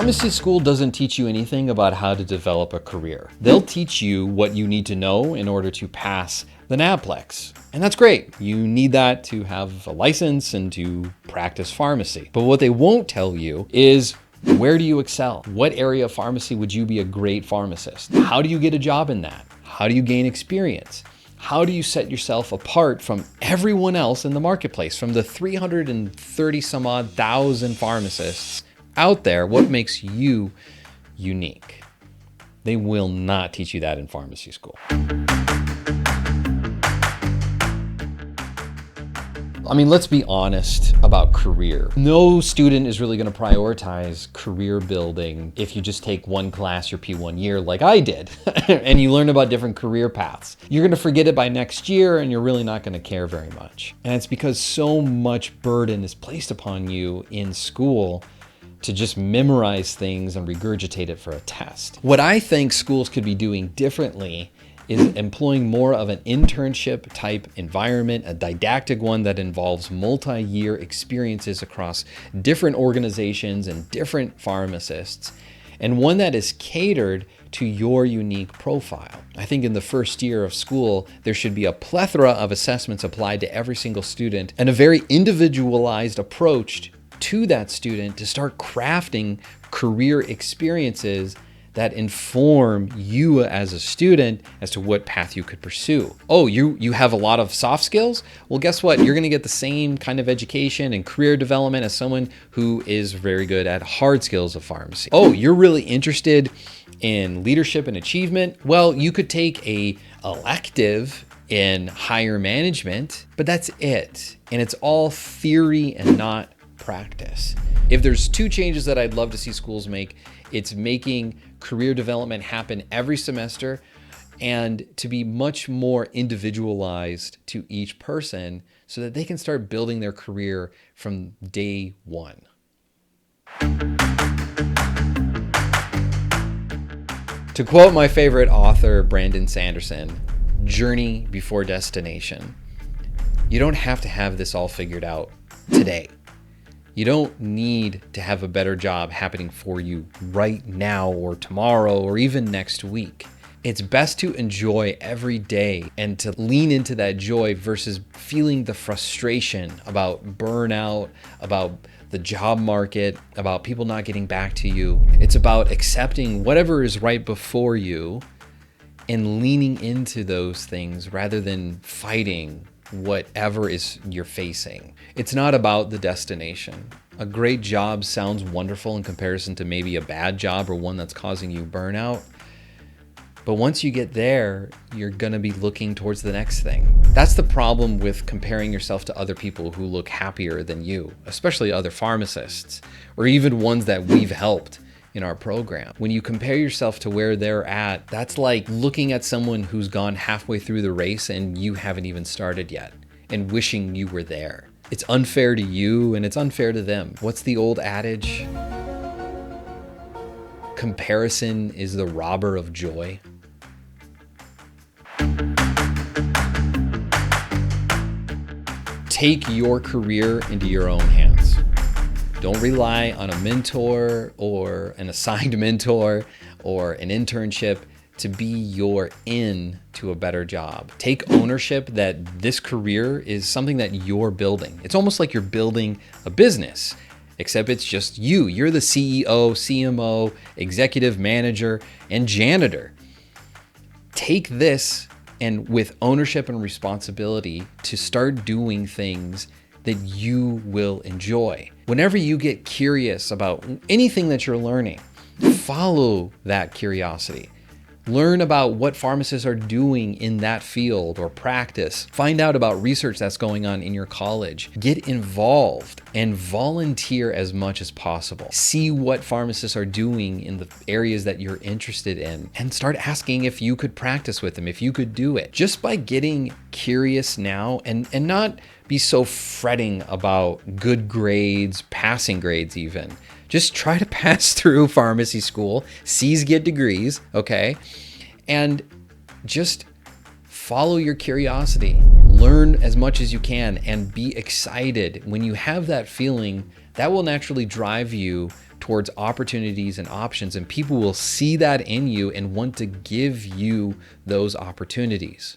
Pharmacy school doesn't teach you anything about how to develop a career. They'll teach you what you need to know in order to pass the NAPLEX. And that's great. You need that to have a license and to practice pharmacy. But what they won't tell you is, where do you excel? What area of pharmacy would you be a great pharmacist? How do you get a job in that? How do you gain experience? How do you set yourself apart from everyone else in the marketplace? From the 330 some odd thousand pharmacists out there, what makes you unique? They will not teach you that in pharmacy school. I mean, let's be honest about career. No student is really going to prioritize career building if you just take one class your P1 year like I did and you learn about different career paths. You're going to forget it by next year and you're really not going to care very much. And it's because so much burden is placed upon you in school to just memorize things and regurgitate it for a test. What I think schools could be doing differently is employing more of an internship type environment, a didactic one that involves multi-year experiences across different organizations and different pharmacists, and one that is catered to your unique profile. I think in the first year of school, there should be a plethora of assessments applied to every single student and a very individualized approach to that student to start crafting career experiences that inform you as a student as to what path you could pursue. Oh, you have a lot of soft skills? Well, guess what? You're gonna get the same kind of education and career development as someone who is very good at hard skills of pharmacy. Oh, you're really interested in leadership and achievement? Well, you could take a elective in higher management, but that's it. And it's all theory and not practice. If there's two changes that I'd love to see schools make, it's making career development happen every semester and to be much more individualized to each person so that they can start building their career from day one. To quote my favorite author, Brandon Sanderson, journey before destination. You don't have to have this all figured out today. You don't need to have a better job happening for you right now or tomorrow or even next week. It's best to enjoy every day and to lean into that joy versus feeling the frustration about burnout, about the job market, about people not getting back to you. It's about accepting whatever is right before you and leaning into those things rather than fighting whatever is you're facing. It's not about the destination. A great job sounds wonderful in comparison to maybe a bad job or one that's causing you burnout. But once you get there, you're gonna be looking towards the next thing. That's the problem with comparing yourself to other people who look happier than you, especially other pharmacists, or even ones that we've helped in our program. When you compare yourself to where they're at, that's like looking at someone who's gone halfway through the race and you haven't even started yet and wishing you were there. It's unfair to you and it's unfair to them. What's the old adage? Comparison is the robber of joy. Take your career into your own hands. Don't rely on a mentor or an assigned mentor or an internship to be your in to a better job. Take ownership that this career is something that you're building. It's almost like you're building a business, except it's just you. You're the CEO, CMO, executive manager, and janitor. Take this and with ownership and responsibility to start doing things that you will enjoy. Whenever you get curious about anything that you're learning, follow that curiosity. Learn about what pharmacists are doing in that field or practice. Find out about research that's going on in your college. Get involved and volunteer as much as possible. See what pharmacists are doing in the areas that you're interested in and start asking if you could practice with them, if you could do it. Just by getting curious now and not be so fretting about good grades, passing grades even. Just try to pass through pharmacy school, C's get degrees, okay? And just follow your curiosity. learn as much as you can and be excited. When you have that feeling, that will naturally drive you towards opportunities and options, and people will see that in you and want to give you those opportunities.